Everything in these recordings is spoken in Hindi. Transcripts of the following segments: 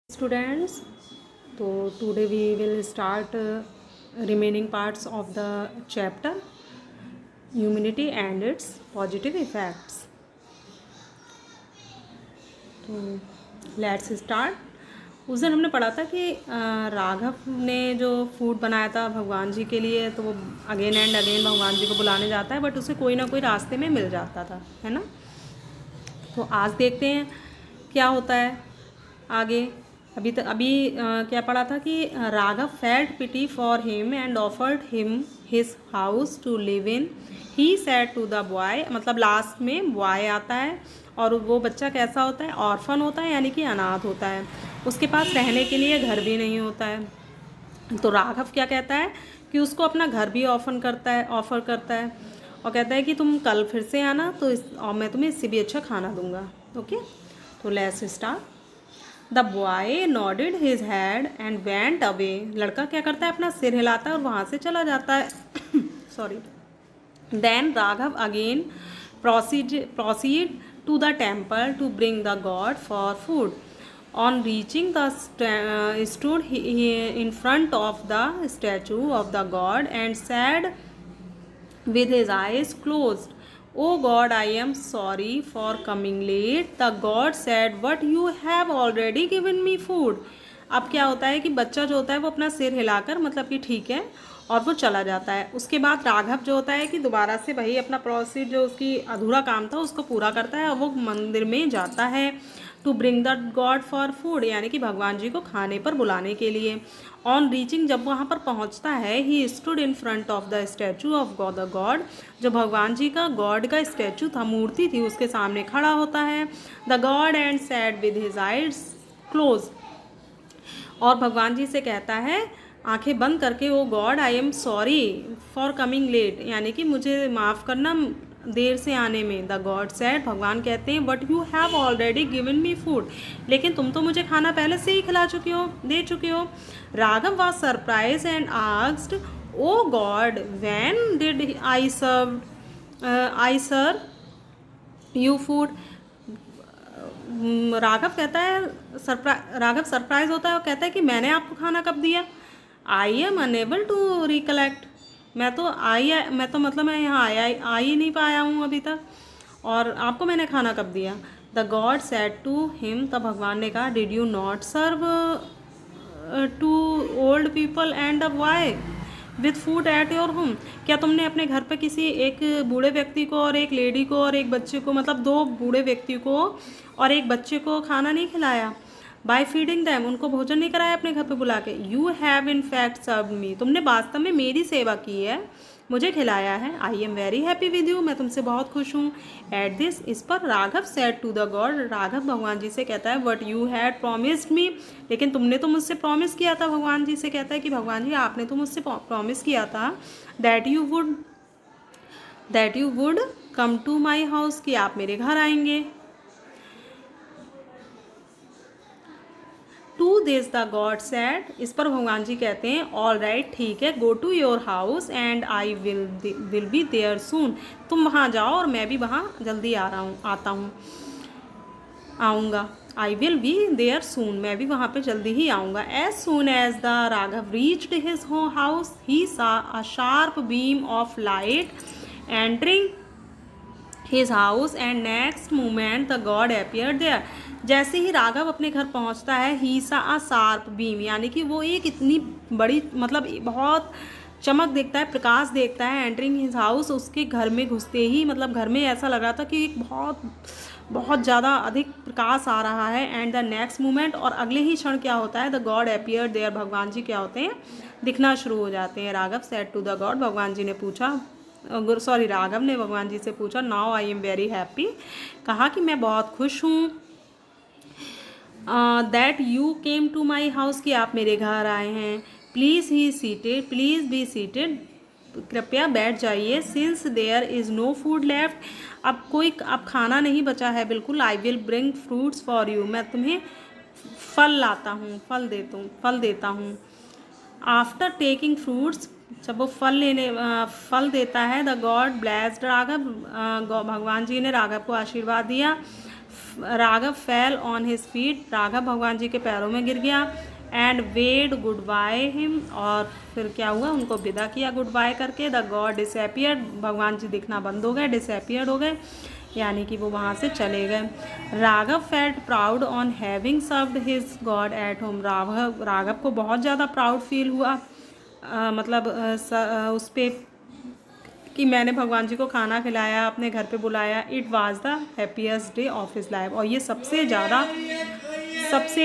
Students, so today we will start remaining parts of the chapter immunity and its positive effects. तो लेट्स स्टार्ट। उस दिन हमने पढ़ा था कि राघव ने जो फूड बनाया था भगवान जी के लिए, तो वो अगेन एंड अगेन भगवान जी को बुलाने जाता है, बट उसे कोई ना कोई रास्ते में मिल जाता था, है ना। तो आज देखते हैं क्या होता है आगे। अभी क्या पढ़ा था कि Raghav felt pity for him and offered him his house to live in. He said to the boy, मतलब लास्ट में बॉय आता है और वो बच्चा कैसा होता है, ऑर्फन होता है, यानी कि अनाथ होता है। उसके पास रहने के लिए घर भी नहीं होता है। तो राघव क्या कहता है कि उसको अपना घर भी ऑफर करता है और कहता है कि तुम कल फिर से आना तो और मैं तुम्हें इससे भी अच्छा खाना दूंगा। ओके, तो let's start. The boy nodded his head and went away. लड़का क्या करता है, अपना सिर हिलाता है और वहाँ से चला जाता है। Sorry. Then Raghav again proceed to the temple to bring the god for food. On reaching the stood in front of the statue of the god and said with his eyes closed, "Oh God, I am sorry for coming late." The god said, "But you have already given me food." अब क्या होता है कि बच्चा जो होता है वो अपना सिर हिलाकर मतलब कि ठीक है और वो चला जाता है। उसके बाद राघव जो होता है कि दोबारा से वही अपना प्रोसीड जो उसकी अधूरा काम था उसको पूरा करता है और वो मंदिर में जाता है to bring the god for food, यानी कि भगवान जी को खाने पर बुलाने के लिए। ऑन रीचिंग, जब वहाँ पर पहुँचता है, he stood in front of the statue of the God. जो भगवान जी का गॉड का स्टैचू था, मूर्ति थी, उसके सामने खड़ा होता है। The God and sad with his eyes close, और भगवान जी से कहता है आंखें बंद करके, वो god I am sorry for coming late, यानी कि मुझे माफ़ करना देर से आने में। द गॉड सेड, भगवान कहते हैं, but you have already given me food, लेकिन तुम तो मुझे खाना पहले से ही खिला चुके हो, दे चुके हो। Raghav was surprise and asked, O God, when did I serve you food. Raghav कहता है, राघव सरप्राइज होता है और कहता है कि मैंने आपको खाना कब दिया। I am unable to recollect, मैं तो मतलब मैं यहाँ आ ही नहीं पाया हूँ अभी तक, और आपको मैंने खाना कब दिया। The god said to him, तब भगवान ने कहा, did you not serve to old people and a boy with food at your home. क्या तुमने अपने घर पर किसी एक बूढ़े व्यक्ति को और एक लेडी को और एक बच्चे को, मतलब दो बूढ़े व्यक्ति को और एक बच्चे को खाना नहीं खिलाया। बाय फीडिंग दैम, उनको भोजन नहीं कराया अपने घर पे बुला के। You have in fact served me, तुमने वास्तव में मेरी सेवा की है, मुझे खिलाया है। I am very happy with you, मैं तुमसे बहुत खुश हूँ। एट दिस, इस पर Raghav said to the god, Raghav भगवान जी से कहता है, but you had promised me, लेकिन तुमने तो मुझसे प्रॉमिस किया था। भगवान जी से कहता है कि भगवान जी आपने तो मुझसे प्रॉमिस किया था that you would come to my house, कि आप मेरे घर आएंगे। To this the god said, इस पर भगवान जी कहते हैं, ऑल राइट, ठीक है, go to your house and I will be there soon. तुम वहाँ जाओ और मैं भी वहाँ जल्दी आऊँगा। I will be there soon, मैं भी वहाँ पे जल्दी ही आऊँगा। As soon as the Raghav reached his house, he saw a sharp beam of light entering his house and next moment the god appeared there. जैसे ही राघव अपने घर पहुंचता है, ही सा अ शार्प बीम, यानी कि वो एक इतनी बड़ी, मतलब बहुत चमक देखता है, प्रकाश देखता है। एंटरिंग हिज हाउस, उसके घर में घुसते ही, मतलब घर में ऐसा लग रहा था कि एक बहुत बहुत ज़्यादा अधिक प्रकाश आ रहा है। एंड द नेक्स्ट मोमेंट, और अगले ही क्षण क्या होता है, द गॉड अपीयर्ड देयर, भगवान जी क्या होते हैं, दिखना शुरू हो जाते हैं। Raghav said to the god, भगवान जी ने पूछा, राघव ने भगवान जी से पूछा, now I am very happy, कहा कि मैं बहुत खुश हूँ। That you came to my house, कि आप मेरे घर आए हैं। प्लीज़ बी सीटेड, कृपया बैठ जाइए। Since there is no food left, अब खाना नहीं बचा है बिल्कुल। I will bring fruits for you, मैं तुम्हें फल देता हूँ। आफ्टर टेकिंग फ्रूट्स, जब वो फल देता है, द गॉड ब्लेस्ड राघव, भगवान जी ने राघव को आशीर्वाद दिया। Raghav fell on his feet, Raghav भगवान जी के पैरों में गिर गया। And waved goodbye him, और फिर क्या हुआ, उनको विदा किया गुड बाय करके। द गॉड डिसअपियर्ड, भगवान जी दिखना बंद हो गए, डिसअपियर्ड हो गए, यानी कि वो वहाँ से चले गए। Raghav felt proud on having served his God at home, Raghav को बहुत ज़्यादा प्राउड फील हुआ, मतलब उस पर कि मैंने भगवान जी को खाना खिलाया, अपने घर पे बुलाया। It was the happiest day of his life, और ये सबसे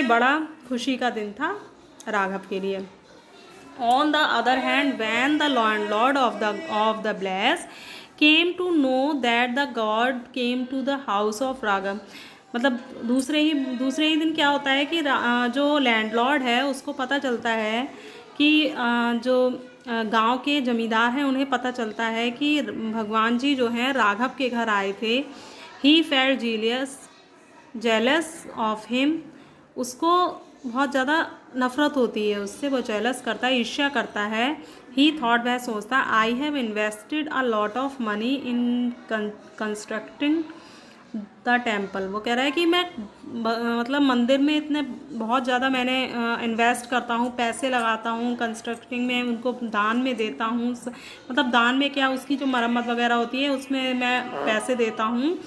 बड़ा खुशी का दिन था राघव के लिए। On the other hand when the landlord of the place came to know that the god came to the house of Raghav, मतलब दूसरे ही दिन क्या होता है कि जो लैंडलॉर्ड है उसको पता चलता है कि जो गांव के जमींदार हैं उन्हें पता चलता है कि भगवान जी जो हैं राघव के घर आए थे। He felt jealous of him, उसको बहुत ज़्यादा नफ़रत होती है उससे, वो जेलस करता है, ईर्ष्या करता है। ही थॉट, वह सोचता, I have invested a lot of money in constructing the temple, वो कह रहा है कि मैं मतलब मंदिर में इतने बहुत ज़्यादा मैंने इन्वेस्ट करता हूँ, पैसे लगाता हूँ कंस्ट्रक्टिंग में, उनको दान में देता हूँ, मतलब दान में क्या, उसकी जो मरम्मत वगैरह होती है उसमें मैं पैसे देता हूँ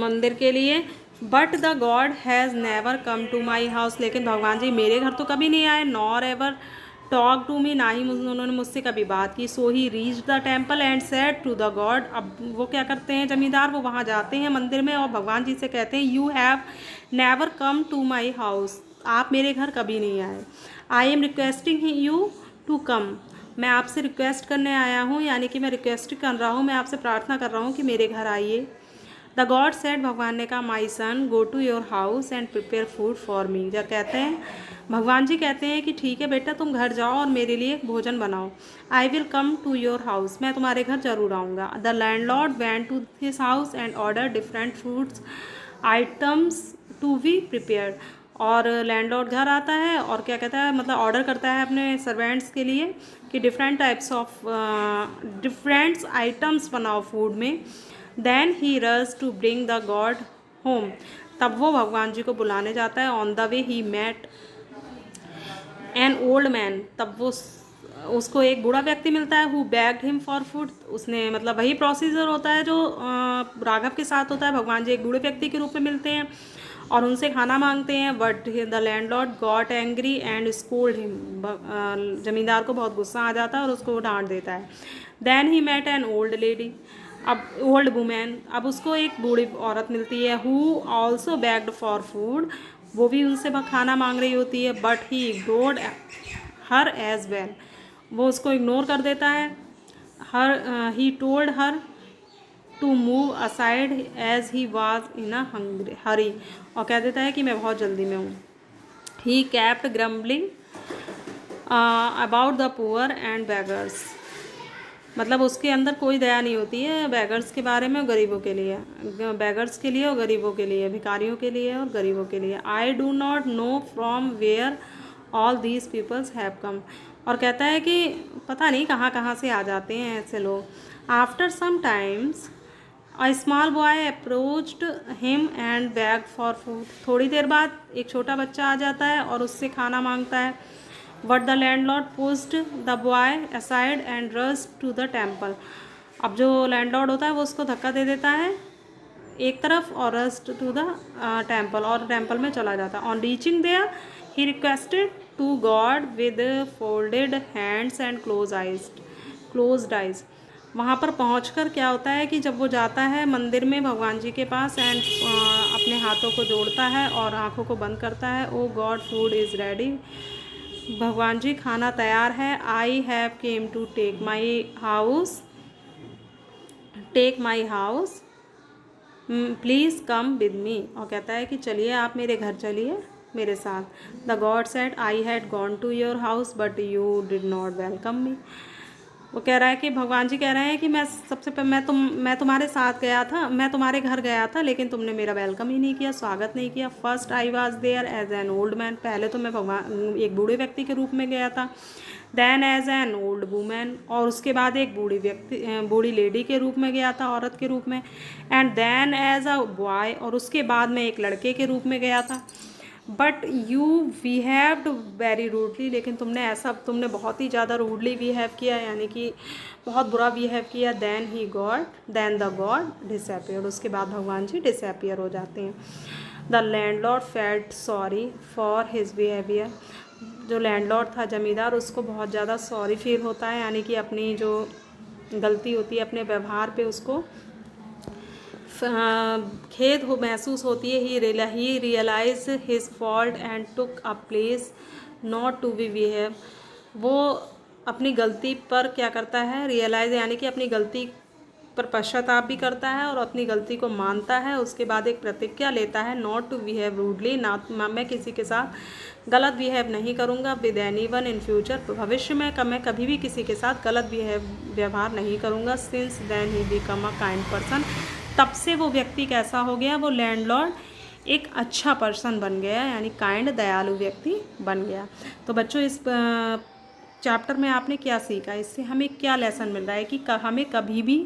मंदिर के लिए। But the god has never come to my house, लेकिन भगवान जी मेरे घर तो कभी नहीं आए। Nor ever talk to me, ना ही उन्होंने मुझसे कभी बात की। So he reach the temple and said to the god, अब वो क्या करते हैं जमींदार, वो वहाँ जाते हैं मंदिर में और भगवान जी से कहते हैं, you have never come to my house, आप मेरे घर कभी नहीं आए। I am requesting you to come, मैं आपसे रिक्वेस्ट करने आया हूँ, यानी कि मैं रिक्वेस्ट कर रहा हूँ, मैं आपसे प्रार्थना कर रहा हूँ कि मेरे घर आइए। द गॉड सेड, भगवान ने कहा, my son go to your house and prepare food for me, जब कहते हैं भगवान जी कहते हैं कि ठीक है बेटा तुम घर जाओ और मेरे लिए भोजन बनाओ। I will come to your house, मैं तुम्हारे घर जरूर आऊँगा। The landlord went to his house and order different foods items to be prepared, और लैंडलॉर्ड घर आता है और क्या कहता है, मतलब ऑर्डर करता है अपने सर्वेंट्स के लिए कि different types of differents items बनाओ फूड में। Then he rush to bring the god home, तब वो भगवान जी को बुलाने जाता है। On the way he met an old man, तब वो उसको एक बूढ़ा व्यक्ति मिलता है। Who begged him for food, उसने मतलब वही प्रोसीजर होता है जो राघव के साथ होता है। भगवान जी एक बूढ़े व्यक्ति के रूप में मिलते हैं और उनसे खाना मांगते हैं। But the landlord got angry and scold him, जमींदार को बहुत गुस्सा आ जाता है और उसको डांट देता है। Then he met an old lady, अब ओल्ड वुमेन, अब उसको एक बूढ़ी औरत मिलती है। Who also begged for food, वो भी उनसे खाना मांग रही होती है। But he ignored her as well, वो उसको इग्नोर कर देता है। He told her to move aside as he was in a hurry, और कह देता है कि मैं बहुत जल्दी में हूँ। He kept grumbling about the poor and beggars, मतलब उसके अंदर कोई दया नहीं होती है बेगर्स के बारे में और गरीबों के लिए, बेगर्स के लिए और गरीबों के लिए, भिखारियों के लिए और गरीबों के लिए। I do not know from where all these peoples have come, और कहता है कि पता नहीं कहाँ कहाँ से आ जाते हैं ऐसे लोग। After some times a small boy approached him and begged for food, थोड़ी देर बाद एक छोटा बच्चा आ जाता है और उससे खाना मांगता है। But the landlord pushed the boy aside and rush to the temple, अब जो लैंडलॉर्ड होता है वो उसको धक्का दे देता है एक तरफ और रश टू द टेम्पल, और टेम्पल में चला जाता है। On reaching there he requested to god with folded hands and closed eyes, वहाँ पर पहुँचकर क्या होता है कि जब वो जाता है मंदिर में भगवान जी के पास एंड अपने हाथों को जोड़ता है और आँखों को बंद करता है। O god food is ready, भगवान जी खाना तैयार है। I have came to take my house please come with me, और कहता है कि चलिए आप मेरे घर चलिए मेरे साथ। The god said, I had gone to your house but you did not welcome me, वो कह रहा है कि भगवान जी कह रहे हैं कि मैं सबसे पहले मैं तुम्हारे साथ गया था, मैं तुम्हारे घर गया था, लेकिन तुमने मेरा वेलकम ही नहीं किया, स्वागत नहीं किया। First I was there as an old man, पहले तो मैं भगवान एक बूढ़े व्यक्ति के रूप में गया था। Then as an old women, और उसके बाद एक बूढ़ी लेडी के रूप में गया था, औरत के रूप में। And then as a boy, और उसके बाद मैं एक लड़के के रूप में गया था। But you behaved very rudely, लेकिन तुमने बहुत ही ज़्यादा रूडली बिहेव किया, यानी कि बहुत बुरा बिहेव किया। देन द गॉड डिसअपियर्ड, उसके बाद भगवान जी डिसअपियर हो जाते हैं। The landlord felt sorry for his behaviour, जो लैंडलॉर्ड था जमींदार, उसको बहुत ज़्यादा सॉरी फील होता है, यानी कि अपनी जो गलती होती है अपने व्यवहार पे उसको खेद हो महसूस होती है। He realize his fault and took a place not to be behave, वो अपनी गलती पर क्या करता है, रियलाइज यानी कि अपनी गलती पर पश्चाताप भी करता है और अपनी गलती को मानता है। उसके बाद एक प्रतिज्ञा लेता है, नॉट टू बिहेव रूडली, ना मैं किसी के साथ गलत बिहेव नहीं करूँगा। With any one in future, भविष्य में मैं कभी भी किसी के साथ गलत व्यवहार नहीं करूँगा। Since then he become a kind person, तब से वो व्यक्ति कैसा हो गया, वो लैंडलॉर्ड एक अच्छा पर्सन बन गया, यानी काइंड दयालु व्यक्ति बन गया। तो बच्चों इस चैप्टर में आपने क्या सीखा, इससे हमें क्या लेसन मिल रहा है कि हमें कभी भी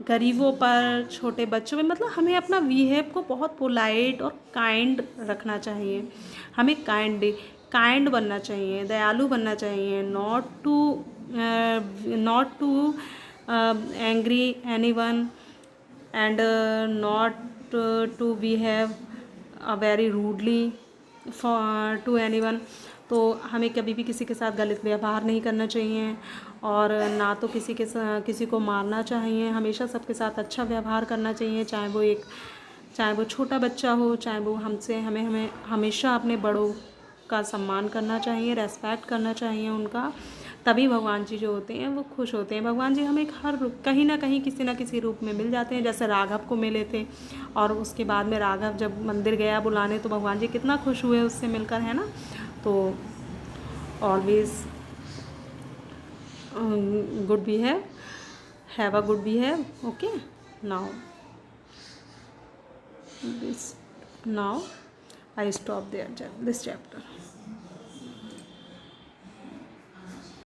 गरीबों पर, छोटे बच्चों में, मतलब हमें अपना बिहेव को बहुत पोलाइट और काइंड रखना चाहिए। हमें काइंड बनना चाहिए, दयालु बनना चाहिए, not to angry anyone and not to behave very rudely to anyone. तो हमें कभी भी किसी के साथ गलत व्यवहार नहीं करना चाहिए और ना तो किसी को मारना चाहिए। हमेशा सबके साथ अच्छा व्यवहार करना चाहिए, चाहे वो छोटा बच्चा हो, चाहे वो हमें हमेशा अपने बड़ों का सम्मान करना चाहिए, रेस्पेक्ट करना चाहिए उनका। तभी भगवान जी जो होते हैं वो खुश होते हैं। भगवान जी हमें कहीं ना कहीं किसी ना किसी रूप में मिल जाते हैं, जैसे राघव को मिले थे, और उसके बाद में राघव जब मंदिर गया बुलाने तो भगवान जी कितना खुश हुए उससे मिलकर, है ना। तो always good behave, have a good behave, okay. Now I stop there this chapter.